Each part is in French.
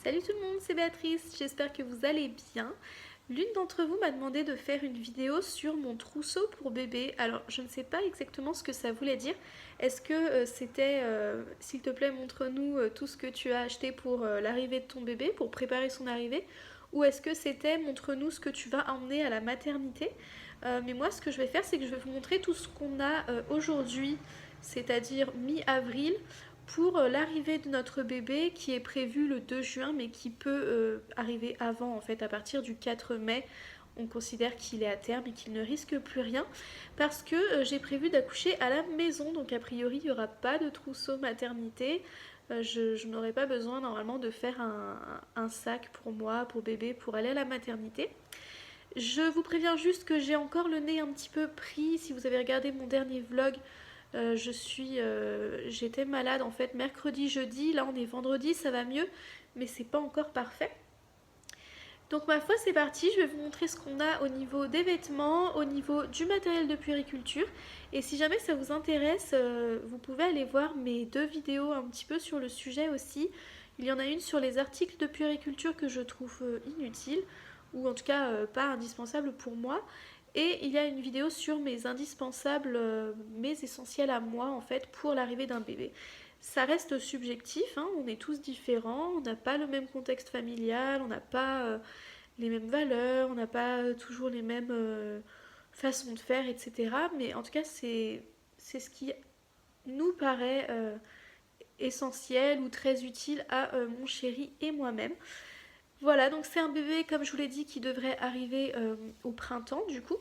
Salut tout le monde, c'est Béatrice, j'espère que vous allez bien. L'une d'entre vous m'a demandé de faire une vidéo sur mon trousseau pour bébé. Alors je ne sais pas exactement ce que ça voulait dire. Est-ce que c'était s'il te plaît montre-nous tout ce que tu as acheté pour l'arrivée de ton bébé, pour préparer son arrivée, ou est-ce que c'était montre-nous ce que tu vas emmener à la maternité. Mais moi ce que je vais faire c'est que je vais vous montrer tout ce qu'on a aujourd'hui, c'est-à-dire mi-avril, pour l'arrivée de notre bébé qui est prévu le 2 juin mais qui peut arriver avant en fait à partir du 4 mai. On considère qu'il est à terme et qu'il ne risque plus rien parce que j'ai prévu d'accoucher à la maison, donc a priori il n'y aura pas de trousseau maternité. Je n'aurai pas besoin normalement de faire un sac pour moi, pour bébé, pour aller à la maternité. Je vous préviens juste que j'ai encore le nez un petit peu pris. Si vous avez regardé mon dernier vlog, j'étais malade en fait mercredi, jeudi. Là on est vendredi, ça va mieux, mais c'est pas encore parfait. Donc ma foi c'est parti, je vais vous montrer ce qu'on a au niveau des vêtements, au niveau du matériel de puériculture. Et si jamais ça vous intéresse, vous pouvez aller voir mes deux vidéos un petit peu sur le sujet aussi. Il y en a une sur les articles de puériculture que je trouve inutiles, ou en tout cas pas indispensables pour moi. Et il y a une vidéo sur mes indispensables, mes essentiels à moi en fait pour l'arrivée d'un bébé. Ça reste subjectif, hein, on est tous différents, on n'a pas le même contexte familial, on n'a pas les mêmes valeurs, on n'a pas toujours les mêmes façons de faire, etc. Mais en tout cas, c'est ce qui nous paraît essentiel ou très utile à mon chéri et moi-même. Voilà, donc c'est un bébé, comme je vous l'ai dit, qui devrait arriver au printemps du coup.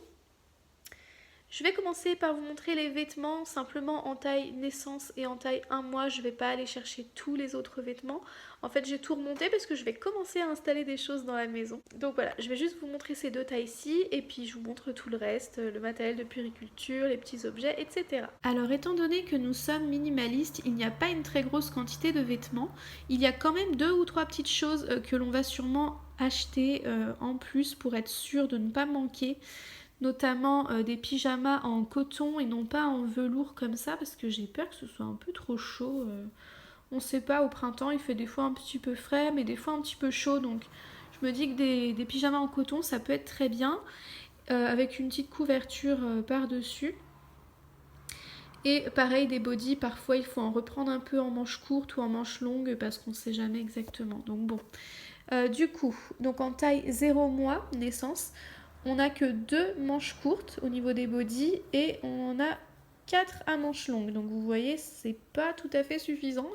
Je vais commencer par vous montrer les vêtements simplement en taille naissance et en taille 1 mois. Je ne vais pas aller chercher tous les autres vêtements. En fait, j'ai tout remonté parce que je vais commencer à installer des choses dans la maison. Donc voilà, je vais juste vous montrer ces deux tailles-ci et puis je vous montre tout le reste, le matériel de puériculture, les petits objets, etc. Alors étant donné que nous sommes minimalistes, il n'y a pas une très grosse quantité de vêtements. Il y a quand même 2 ou 3 petites choses que l'on va sûrement acheter en plus pour être sûr de ne pas manquer, notamment des pyjamas en coton et non pas en velours comme ça parce que j'ai peur que ce soit un peu trop chaud. On sait pas, au printemps il fait des fois un petit peu frais mais des fois un petit peu chaud, donc je me dis que des pyjamas en coton ça peut être très bien, avec une petite couverture par-dessus. Et pareil, des bodys, parfois il faut en reprendre un peu en manche courte ou en manche longue parce qu'on sait jamais exactement. Donc bon. Du coup, donc en taille 0 mois, naissance, on n'a que 2 manches courtes au niveau des bodys et on a 4 à manches longues. Donc vous voyez, c'est pas tout à fait suffisant.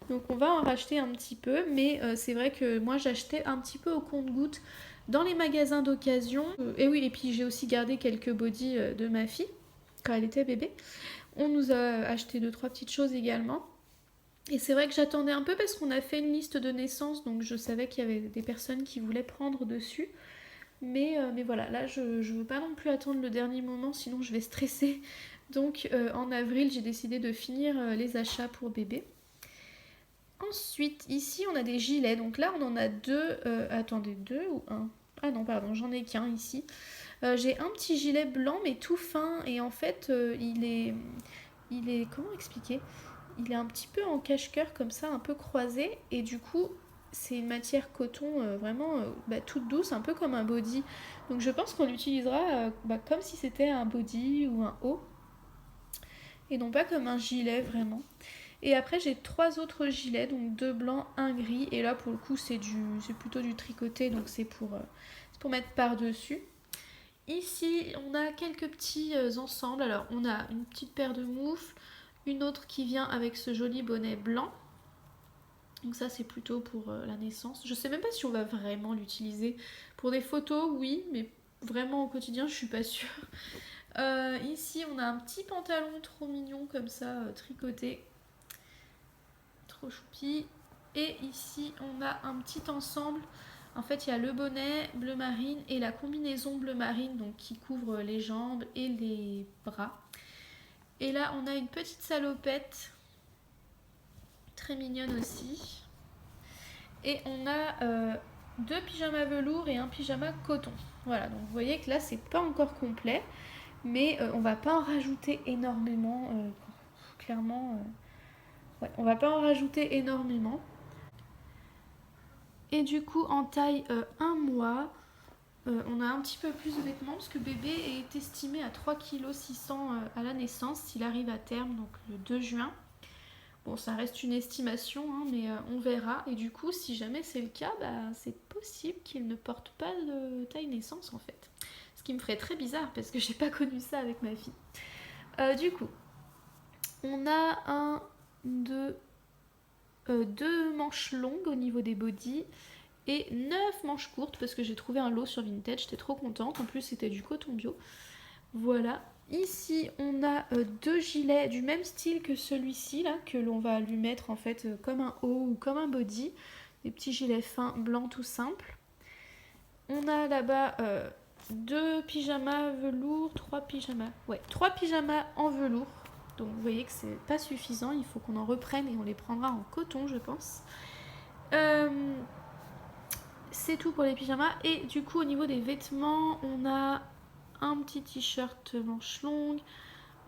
Donc on va en racheter un petit peu, mais c'est vrai que moi j'achetais un petit peu au compte-gouttes dans les magasins d'occasion. Et oui, et puis j'ai aussi gardé quelques bodys de ma fille quand elle était bébé. On nous a acheté 2-3 petites choses également. Et c'est vrai que j'attendais un peu parce qu'on a fait une liste de naissance, donc je savais qu'il y avait des personnes qui voulaient prendre dessus. Mais voilà, là je veux pas non plus attendre le dernier moment, sinon je vais stresser. Donc en avril, j'ai décidé de finir les achats pour bébé. Ensuite, ici on a des gilets, donc là on en a deux. Attendez, deux ou un? Ah non, pardon, j'en ai qu'un ici. J'ai un petit gilet blanc mais tout fin et en fait il est comment expliquer, il est un petit peu en cache-cœur comme ça, un peu croisé et du coup c'est une matière coton vraiment toute douce, un peu comme un body. Donc je pense qu'on l'utilisera comme si c'était un body ou un haut et non pas comme un gilet vraiment. Et après j'ai 3 autres gilets, donc 2 blancs, un gris et là pour le coup c'est plutôt du tricoté, donc c'est pour mettre par-dessus. Ici, on a quelques petits ensembles. Alors, on a une petite paire de moufles, une autre qui vient avec ce joli bonnet blanc. Donc ça, c'est plutôt pour la naissance. Je sais même pas si on va vraiment l'utiliser. Pour des photos, oui, mais vraiment au quotidien, je suis pas sûre. Ici, on a un petit pantalon trop mignon comme ça, tricoté. Trop choupi. Et ici, on a un petit ensemble. En fait, il y a le bonnet bleu marine et la combinaison bleu marine, donc qui couvre les jambes et les bras. Et là, on a une petite salopette, très mignonne aussi. Et on a 2 pyjamas velours et un pyjama coton. Voilà, donc vous voyez que là, c'est pas encore complet, mais on va pas en rajouter énormément, clairement. Ouais, on va pas en rajouter énormément. Et du coup en taille 1 mois, on a un petit peu plus de vêtements parce que bébé est estimé à 3,6 kg à la naissance s'il arrive à terme, donc le 2 juin. Bon, ça reste une estimation, hein, mais on verra. Et du coup, si jamais c'est le cas, bah, c'est possible qu'il ne porte pas de taille naissance en fait. Ce qui me ferait très bizarre parce que j'ai pas connu ça avec ma fille. Du coup, on a deux manches longues au niveau des bodys et 9 manches courtes parce que j'ai trouvé un lot sur Vinted, j'étais trop contente. En plus, c'était du coton bio. Voilà. Ici, on a deux gilets du même style que celui-ci, là, que l'on va lui mettre en fait comme un haut ou comme un body. Des petits gilets fins, blancs, tout simples. On a là-bas deux pyjamas velours, trois pyjamas en velours. Donc vous voyez que c'est pas suffisant, il faut qu'on en reprenne et on les prendra en coton, je pense. C'est tout pour les pyjamas. Et du coup, au niveau des vêtements, on a un petit t-shirt manche longue,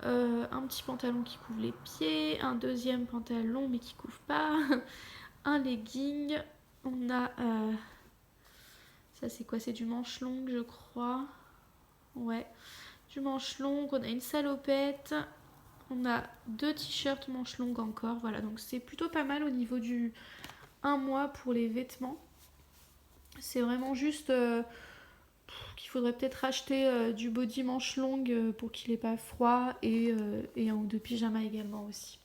un petit pantalon qui couvre les pieds, un deuxième pantalon mais qui couvre pas, un legging, on a ça c'est quoi, c'est du manche longue je crois, ouais, du manche longue, on a une salopette, on a deux t-shirts manche longue encore, voilà, donc c'est plutôt pas mal au niveau du 1 mois pour les vêtements. C'est vraiment juste qu'il faudrait peut-être acheter du body manche longue pour qu'il n'ait pas froid et un ou deux pyjamas également aussi.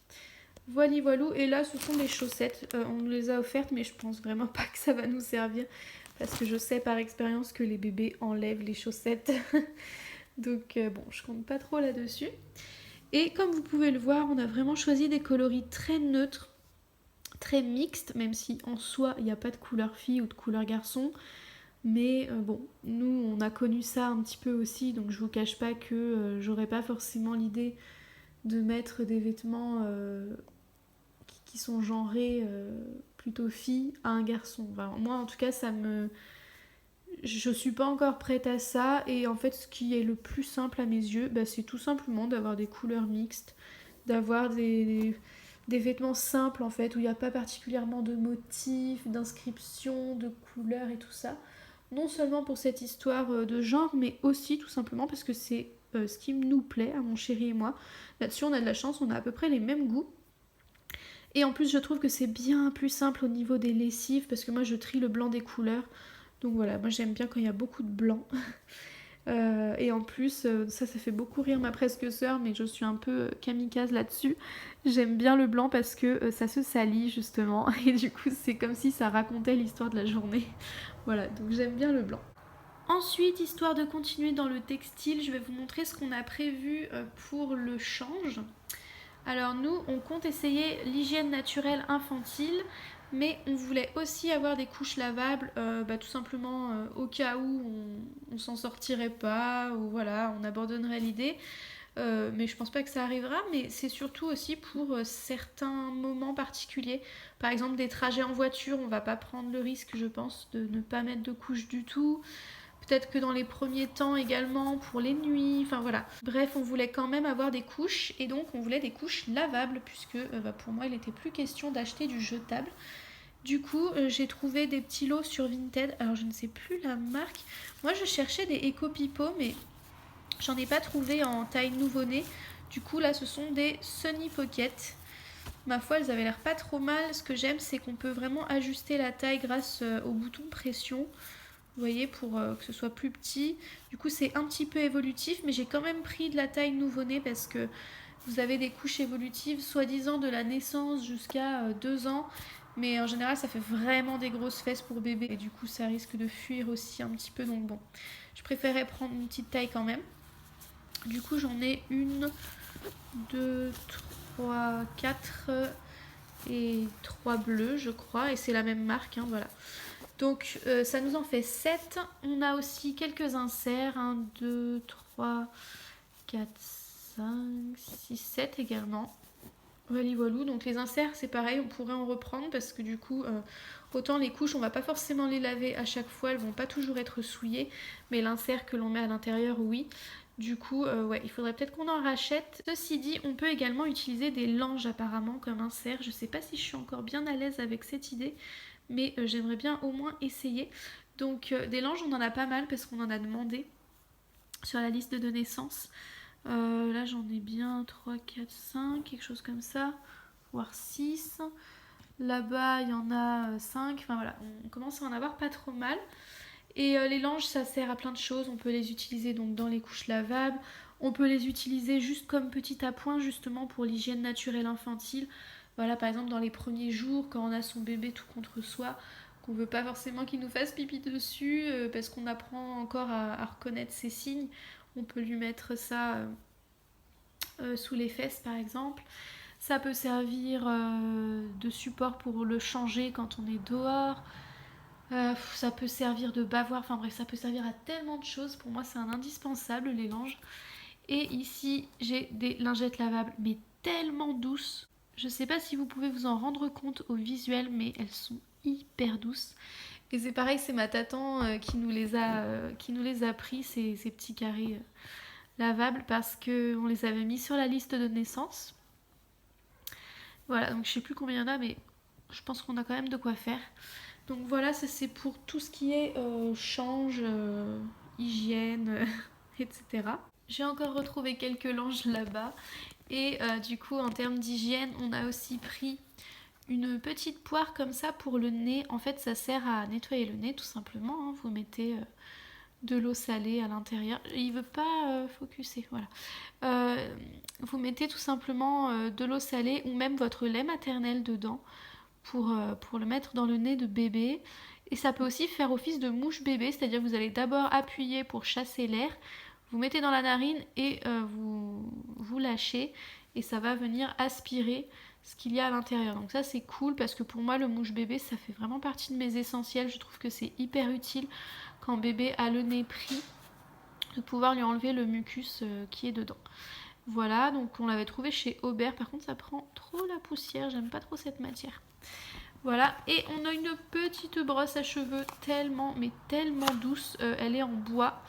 Voilà, voilou. Et là, ce sont des chaussettes. On nous les a offertes, mais je pense vraiment pas que ça va nous servir parce que je sais par expérience que les bébés enlèvent les chaussettes. Donc bon, je compte pas trop là-dessus. Et comme vous pouvez le voir, on a vraiment choisi des coloris très neutres, très mixtes, même si en soi, il n'y a pas de couleur fille ou de couleur garçon. Mais bon, nous on a connu ça un petit peu aussi, donc je vous cache pas que j'aurais pas forcément l'idée de mettre des vêtements qui sont genrés plutôt filles à un garçon. Enfin, moi en tout cas je suis pas encore prête à ça, et en fait ce qui est le plus simple à mes yeux, bah, c'est tout simplement d'avoir des couleurs mixtes, d'avoir des vêtements simples en fait, où il n'y a pas particulièrement de motifs, d'inscriptions, de couleurs et tout ça. Non seulement pour cette histoire de genre, mais aussi tout simplement parce que c'est ce qui nous plaît à mon chéri et moi. Là-dessus, on a de la chance, on a à peu près les mêmes goûts. Et en plus, je trouve que c'est bien plus simple au niveau des lessives, parce que moi, je trie le blanc des couleurs. Donc voilà, moi j'aime bien quand il y a beaucoup de blanc. Et en plus, ça fait beaucoup rire ma presque sœur, mais je suis un peu kamikaze là-dessus. J'aime bien le blanc parce que ça se salit justement, et du coup c'est comme si ça racontait l'histoire de la journée. Voilà, donc j'aime bien le blanc. Ensuite, histoire de continuer dans le textile, je vais vous montrer ce qu'on a prévu pour le change. Alors nous, on compte essayer l'hygiène naturelle infantile, mais on voulait aussi avoir des couches lavables, tout simplement au cas où on s'en sortirait pas, ou voilà, on abandonnerait l'idée. Mais je pense pas que ça arrivera, mais c'est surtout aussi pour certains moments particuliers. Par exemple, des trajets en voiture, on va pas prendre le risque, je pense, de ne pas mettre de couches du tout. Peut-être que dans les premiers temps également, pour les nuits, enfin voilà. Bref, on voulait quand même avoir des couches, et donc on voulait des couches lavables, puisque pour moi il n'était plus question d'acheter du jetable. Du coup, j'ai trouvé des petits lots sur Vinted, alors je ne sais plus la marque. Moi je cherchais des Eco Pipo, mais j'en ai pas trouvé en taille nouveau-né. Du coup là ce sont des Sunny Pocket. Ma foi, elles avaient l'air pas trop mal. Ce que j'aime, c'est qu'on peut vraiment ajuster la taille grâce au bouton pression. Vous voyez, pour que ce soit plus petit. Du coup, c'est un petit peu évolutif, mais j'ai quand même pris de la taille nouveau-né parce que vous avez des couches évolutives, soi-disant de la naissance jusqu'à 2 ans. Mais en général, ça fait vraiment des grosses fesses pour bébé. Et du coup, ça risque de fuir aussi un petit peu. Donc bon, je préférais prendre une petite taille quand même. Du coup, j'en ai 1, 2, 3, 4 et 3 bleus, je crois. Et c'est la même marque, hein, voilà. Donc ça nous en fait 7. On a aussi quelques inserts. 1, 2, 3, 4, 5, 6, 7 également. Voilà, voilou. Donc les inserts, c'est pareil, on pourrait en reprendre parce que du coup, autant les couches, on va pas forcément les laver à chaque fois, elles vont pas toujours être souillées, mais l'insert que l'on met à l'intérieur, oui. Du coup, ouais, il faudrait peut-être qu'on en rachète. Ceci dit, on peut également utiliser des langes apparemment comme insert. Je sais pas si je suis encore bien à l'aise avec cette idée, mais j'aimerais bien au moins essayer. Donc des langes on en a pas mal parce qu'on en a demandé sur la liste de naissance. Là j'en ai bien 3, 4, 5, quelque chose comme ça, voire 6. Là-bas il y en a 5, enfin voilà, on commence à en avoir pas trop mal. Et les langes ça sert à plein de choses, on peut les utiliser donc dans les couches lavables, on peut les utiliser juste comme petit appoint justement pour l'hygiène naturelle infantile. Voilà, par exemple dans les premiers jours quand on a son bébé tout contre soi, qu'on veut pas forcément qu'il nous fasse pipi dessus parce qu'on apprend encore à reconnaître ses signes, on peut lui mettre ça sous les fesses par exemple. Ça peut servir de support pour le changer quand on est dehors. Ça peut servir de bavoir, enfin bref, ça peut servir à tellement de choses. Pour moi, c'est un indispensable, les langes. Et ici, j'ai des lingettes lavables, mais tellement douces. Je sais pas si vous pouvez vous en rendre compte au visuel, mais elles sont hyper douces. Et c'est pareil, c'est ma tatan qui nous les a pris, ces petits carrés lavables, parce qu'on les avait mis sur la liste de naissance. Voilà, donc je sais plus combien il y en a, mais je pense qu'on a quand même de quoi faire. Donc voilà, ça c'est pour tout ce qui est change, hygiène, etc. J'ai encore retrouvé quelques langes là-bas. Et du coup, en termes d'hygiène, on a aussi pris une petite poire comme ça pour le nez. En fait, ça sert à nettoyer le nez tout simplement. Hein. Vous mettez de l'eau salée à l'intérieur. Il veut pas focuser, voilà. Vous mettez tout simplement de l'eau salée ou même votre lait maternel dedans pour le mettre dans le nez de bébé. Et ça peut aussi faire office de mouche bébé, c'est-à-dire que vous allez d'abord appuyer pour chasser l'air, vous mettez dans la narine et vous lâchez et ça va venir aspirer ce qu'il y a à l'intérieur. Donc ça c'est cool parce que pour moi le mouche bébé ça fait vraiment partie de mes essentiels. Je trouve que c'est hyper utile quand bébé a le nez pris de pouvoir lui enlever le mucus qui est dedans. Voilà, donc on l'avait trouvé chez Aubert. Par contre ça prend trop la poussière, j'aime pas trop cette matière. Voilà, et on a une petite brosse à cheveux tellement, mais tellement douce. Elle est en bois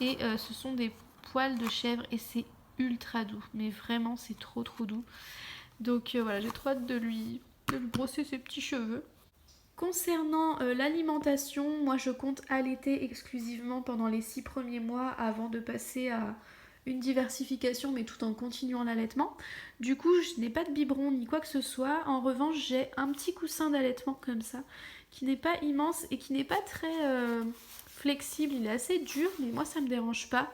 et ce sont des poils de chèvre et c'est ultra doux. Mais vraiment, c'est trop trop doux. Donc voilà, j'ai trop hâte de lui brosser ses petits cheveux. Concernant l'alimentation, moi je compte allaiter exclusivement pendant les 6 premiers mois avant de passer à une diversification mais tout en continuant l'allaitement. Du coup je n'ai pas de biberon ni quoi que ce soit. En revanche j'ai un petit coussin d'allaitement comme ça qui n'est pas immense et qui n'est pas très flexible. Il est assez dur mais moi ça me dérange pas.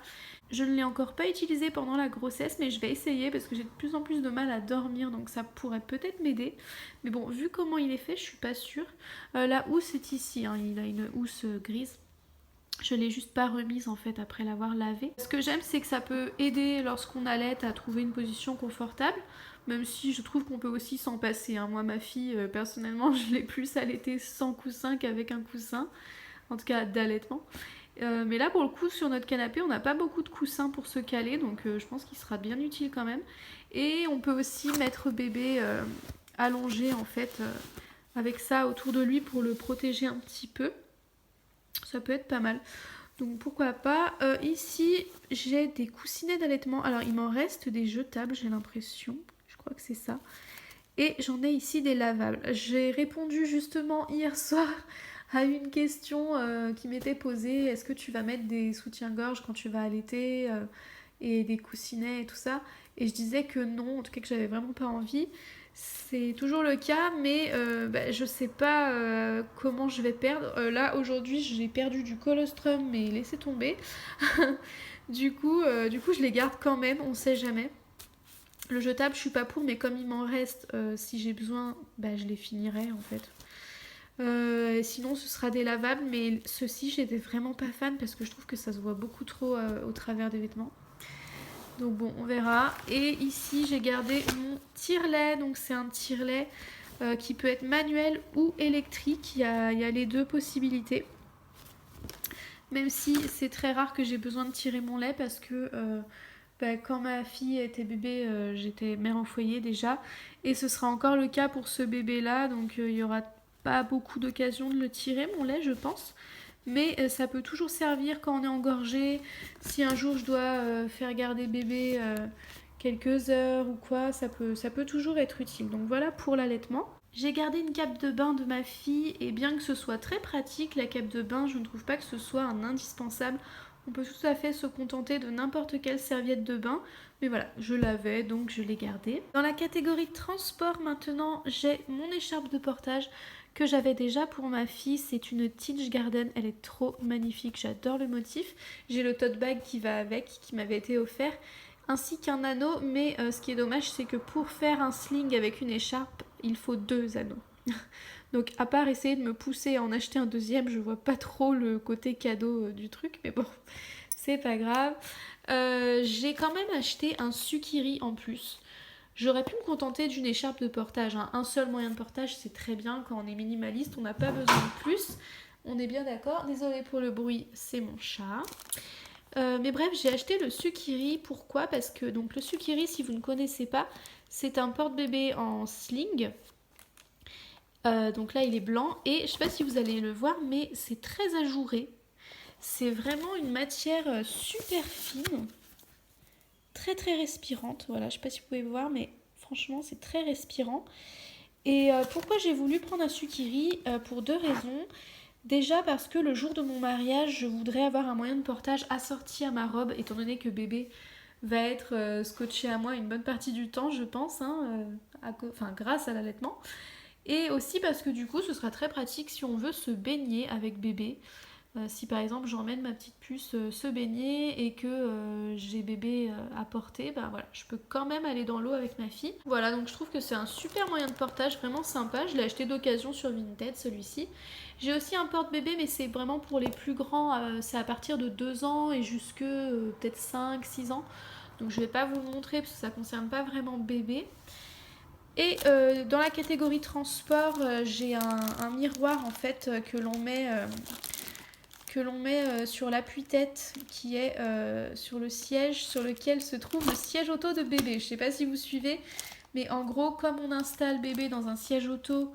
Je ne l'ai encore pas utilisé pendant la grossesse mais je vais essayer parce que j'ai de plus en plus de mal à dormir donc ça pourrait peut-être m'aider. Mais bon vu comment il est fait je suis pas sûre. La housse est ici, hein. Il a une housse grise. Je l'ai juste pas remise en fait après l'avoir lavé. Ce que j'aime c'est que ça peut aider lorsqu'on allaite à trouver une position confortable. Même si je trouve qu'on peut aussi s'en passer. Hein. Moi ma fille personnellement je l'ai plus allaitée sans coussin qu'avec un coussin. En tout cas d'allaitement. Mais là pour le coup sur notre canapé on n'a pas beaucoup de coussins pour se caler. Donc je pense qu'il sera bien utile quand même. Et on peut aussi mettre bébé allongé en fait avec ça autour de lui pour le protéger un petit peu. Ça peut être pas mal. Donc pourquoi pas. Ici, j'ai des coussinets d'allaitement. Alors, il m'en reste des jetables, j'ai l'impression. Je crois que c'est ça. Et j'en ai ici des lavables. J'ai répondu justement hier soir à une question qui m'était posée. Est-ce que tu vas mettre des soutiens-gorge quand tu vas allaiter et des coussinets et tout ça? Et je disais que non, en tout cas que j'avais vraiment pas envie. C'est toujours le cas, mais je sais pas comment je vais perdre. Là, aujourd'hui, j'ai perdu du colostrum, mais laissez tomber. du coup, je les garde quand même, on sait jamais. Le jetable, je suis pas pour, mais comme il m'en reste, si j'ai besoin, je les finirai en fait. Sinon, ce sera des lavables, mais ceux-ci, j'étais vraiment pas fan parce que je trouve que ça se voit beaucoup trop au travers des vêtements. Donc bon, on verra. Et ici, j'ai gardé mon tire-lait. Donc c'est un tire-lait qui peut être manuel ou électrique. Il y a les deux possibilités. Même si c'est très rare que j'ai besoin de tirer mon lait parce que quand ma fille était bébé, j'étais mère au foyer déjà. Et ce sera encore le cas pour ce bébé-là. Donc il n'y aura pas beaucoup d'occasion de le tirer, mon lait, je pense. Mais ça peut toujours servir quand on est engorgé. Si un jour je dois faire garder bébé quelques heures ou quoi, ça peut toujours être utile. Donc voilà pour l'allaitement. J'ai gardé une cape de bain de ma fille et bien que ce soit très pratique, la cape de bain, je ne trouve pas que ce soit un indispensable. On peut tout à fait se contenter de n'importe quelle serviette de bain. Mais voilà, je l'avais donc je l'ai gardée. Dans la catégorie transport maintenant, j'ai mon écharpe de portage que j'avais déjà pour ma fille. C'est une Teach Garden, elle est trop magnifique, j'adore le motif. J'ai le tote bag qui va avec, qui m'avait été offert, ainsi qu'un anneau. Mais ce qui est dommage, c'est que pour faire un sling avec une écharpe, il faut 2 anneaux. Donc à part essayer de me pousser à en acheter un deuxième, je vois pas trop le côté cadeau du truc, mais bon, c'est pas grave. J'ai quand même acheté un sukiri en plus. J'aurais pu me contenter d'une écharpe de portage, hein. Un seul moyen de portage, c'est très bien. Quand on est minimaliste, on n'a pas besoin de plus. On est bien d'accord. Désolée pour le bruit, c'est mon chat. Mais bref, j'ai acheté le sukiri. Pourquoi? Parce que donc le sukiri, si vous ne connaissez pas, c'est un porte-bébé en sling. Donc là, il est blanc et je sais pas si vous allez le voir, mais c'est très ajouré. C'est vraiment une matière super fine, très très respirante. Voilà, je sais pas si vous pouvez voir, mais franchement, c'est très respirant. Et pourquoi j'ai voulu prendre un sukiri? Pour 2 raisons. Déjà parce que le jour de mon mariage, je voudrais avoir un moyen de portage assorti à ma robe, étant donné que bébé va être scotché à moi une bonne partie du temps, je pense, hein, grâce à l'allaitement. Et aussi parce que du coup, ce sera très pratique si on veut se baigner avec bébé. Si par exemple j'emmène ma petite puce se baigner et que j'ai bébé à porter, bah voilà, je peux quand même aller dans l'eau avec ma fille. Voilà, donc je trouve que c'est un super moyen de portage, vraiment sympa. Je l'ai acheté d'occasion sur Vinted celui-ci. J'ai aussi un porte-bébé, mais c'est vraiment pour les plus grands, c'est à partir de 2 ans et jusque peut-être 5-6 ans. Donc je vais pas vous le montrer parce que ça concerne pas vraiment bébé. Et dans la catégorie transport, j'ai un miroir en fait que l'on met sur l'appui-tête qui est sur le siège sur lequel se trouve le siège auto de bébé. Je sais pas si vous suivez, mais en gros, comme on installe bébé dans un siège auto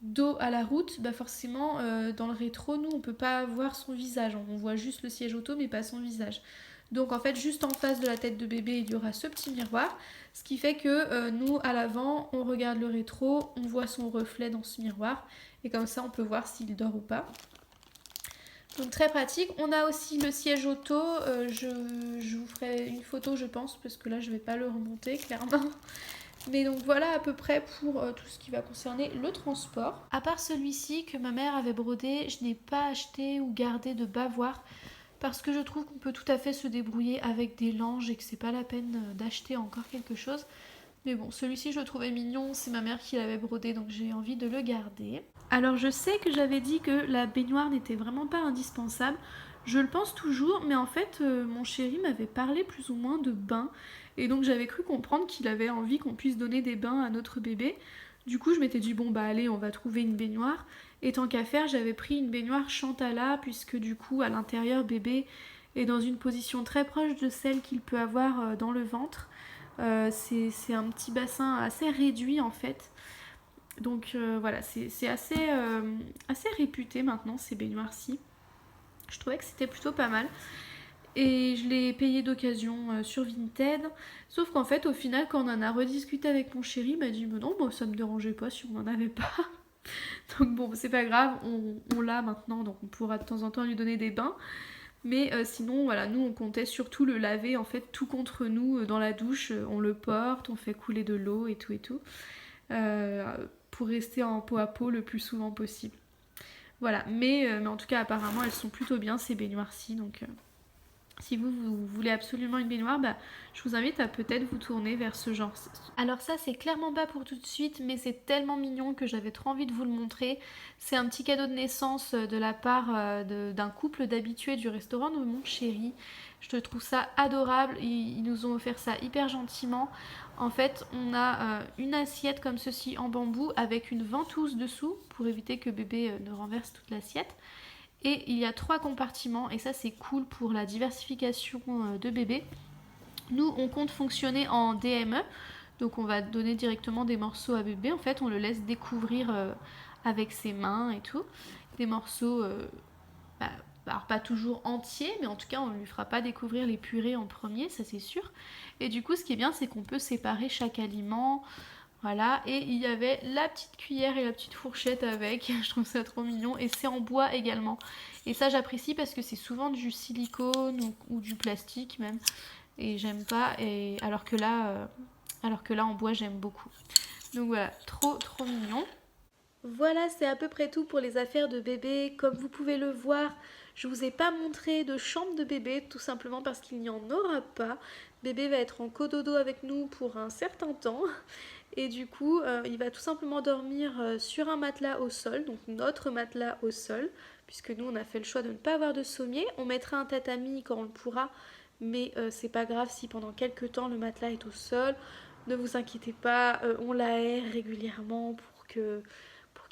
dos à la route, bah forcément dans le rétro, nous on peut pas voir son visage. On voit juste le siège auto mais pas son visage. Donc en fait, juste en face de la tête de bébé, il y aura ce petit miroir. Ce qui fait que nous, à l'avant, on regarde le rétro, on voit son reflet dans ce miroir. Et comme ça, on peut voir s'il dort ou pas. Donc très pratique. On a aussi le siège auto. Je vous ferai une photo, je pense, parce que là, je vais pas le remonter, clairement. Mais donc voilà à peu près pour tout ce qui va concerner le transport. À part celui-ci que ma mère avait brodé, je n'ai pas acheté ou gardé de bavoir parce que je trouve qu'on peut tout à fait se débrouiller avec des langes et que c'est pas la peine d'acheter encore quelque chose. Mais bon, celui-ci je le trouvais mignon, c'est ma mère qui l'avait brodé donc j'ai envie de le garder. Alors je sais que j'avais dit que la baignoire n'était vraiment pas indispensable, je le pense toujours, mais en fait mon chéri m'avait parlé plus ou moins de bain et donc j'avais cru comprendre qu'il avait envie qu'on puisse donner des bains à notre bébé. Du coup je m'étais dit bon bah allez on va trouver une baignoire. Et tant qu'à faire, j'avais pris une baignoire Chantala, puisque du coup, à l'intérieur, bébé est dans une position très proche de celle qu'il peut avoir dans le ventre. C'est un petit bassin assez réduit en fait. Donc voilà, c'est assez réputé maintenant ces baignoires-ci. Je trouvais que c'était plutôt pas mal. Et je l'ai payé d'occasion sur Vinted. Sauf qu'en fait, au final, quand on en a rediscuté avec mon chéri, il m'a dit mais non, moi ça me dérangeait pas si on n'en avait pas. Donc bon, c'est pas grave, on l'a maintenant, donc on pourra de temps en temps lui donner des bains. Mais sinon, voilà, nous on comptait surtout le laver en fait tout contre nous dans la douche. On le porte, on fait couler de l'eau et tout et tout. Pour rester en peau à peau le plus souvent possible. Voilà, mais en tout cas apparemment elles sont plutôt bien ces baignoires-ci, donc si vous voulez absolument une baignoire, bah, je vous invite à peut-être vous tourner vers ce genre. Alors ça c'est clairement pas pour tout de suite, mais c'est tellement mignon que j'avais trop envie de vous le montrer. C'est un petit cadeau de naissance de la part d'un couple d'habitués du restaurant de mon chéri. Je trouve ça adorable, ils nous ont offert ça hyper gentiment. En fait on a une assiette comme ceci en bambou avec une ventouse dessous pour éviter que bébé ne renverse toute l'assiette. Et il y a 3 compartiments et ça c'est cool pour la diversification de bébés. Nous on compte fonctionner en DME, donc on va donner directement des morceaux à bébé. En fait on le laisse découvrir avec ses mains et tout. Des morceaux, alors pas toujours entiers, mais en tout cas on ne lui fera pas découvrir les purées en premier, ça c'est sûr. Et du coup ce qui est bien c'est qu'on peut séparer chaque aliment. Voilà, et il y avait la petite cuillère et la petite fourchette avec, je trouve ça trop mignon, et c'est en bois également. Et ça j'apprécie parce que c'est souvent du silicone ou du plastique même, et j'aime pas, et alors que là en bois j'aime beaucoup. Donc voilà, trop mignon. Voilà, c'est à peu près tout pour les affaires de bébé. Comme vous pouvez le voir, je vous ai pas montré de chambre de bébé, tout simplement parce qu'il n'y en aura pas. Bébé va être en cododo avec nous pour un certain temps. Et du coup, il va tout simplement dormir sur un matelas au sol, donc notre matelas au sol, puisque nous on a fait le choix de ne pas avoir de sommier. On mettra un tatami quand on le pourra, mais c'est pas grave si pendant quelques temps le matelas est au sol. Ne vous inquiétez pas, on l'aère régulièrement pour qu'il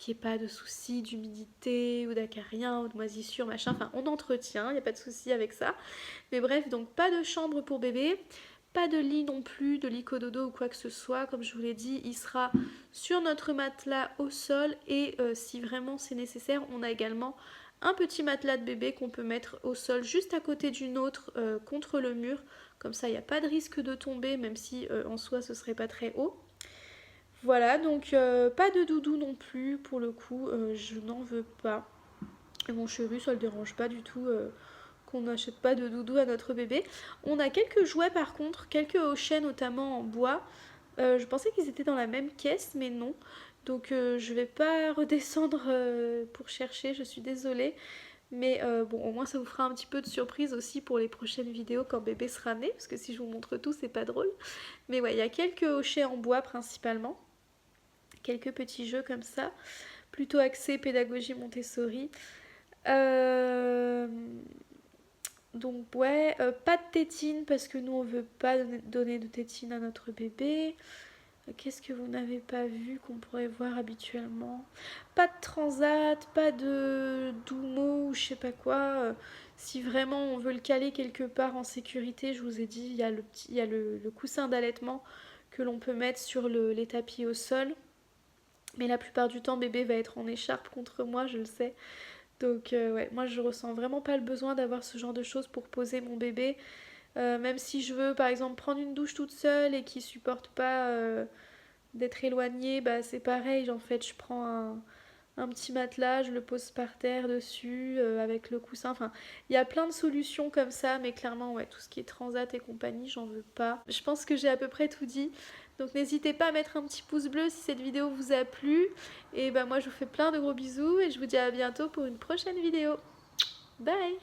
n'y ait pas de soucis d'humidité ou d'acarien ou de moisissure, machin. Enfin, on entretient, il n'y a pas de souci avec ça. Mais bref, donc pas de chambre pour bébé. Pas de lit non plus, de lit cododo ou quoi que ce soit. Comme je vous l'ai dit, il sera sur notre matelas au sol. Et si vraiment c'est nécessaire, on a également un petit matelas de bébé qu'on peut mettre au sol juste à côté d'une autre contre le mur. Comme ça, il n'y a pas de risque de tomber, même si en soi ce serait pas très haut. Voilà, donc pas de doudou non plus, pour le coup, je n'en veux pas. Et mon chéri, ça le dérange pas du tout qu'on n'achète pas de doudou à notre bébé. On a quelques jouets par contre, quelques hochets notamment en bois. Je pensais qu'ils étaient dans la même caisse, mais non. Donc je vais pas redescendre pour chercher, je suis désolée. Mais bon, au moins ça vous fera un petit peu de surprise aussi pour les prochaines vidéos quand bébé sera né, parce que si je vous montre tout, c'est pas drôle. Mais ouais, il y a quelques hochets en bois principalement. Quelques petits jeux comme ça, plutôt axés pédagogie Montessori. Euh, Donc ouais, pas de tétine parce que nous on veut pas donner de tétine à notre bébé. Qu'est-ce que vous n'avez pas vu qu'on pourrait voir habituellement? Pas de transat, pas de doumo ou je sais pas quoi. Si vraiment on veut le caler quelque part en sécurité, je vous ai dit, il y a le coussin d'allaitement que l'on peut mettre sur les tapis au sol. Mais la plupart du temps, bébé va être en écharpe contre moi, je le sais. Donc ouais, moi je ressens vraiment pas le besoin d'avoir ce genre de choses pour poser mon bébé. Même si je veux par exemple prendre une douche toute seule et qu'il supporte pas d'être éloigné, bah c'est pareil, en fait je prends un petit matelas, je le pose par terre dessus avec le coussin. Enfin, il y a plein de solutions comme ça, mais clairement, ouais, tout ce qui est transat et compagnie, j'en veux pas. Je pense que j'ai à peu près tout dit. Donc n'hésitez pas à mettre un petit pouce bleu si cette vidéo vous a plu. Et bah moi je vous fais plein de gros bisous et je vous dis à bientôt pour une prochaine vidéo. Bye!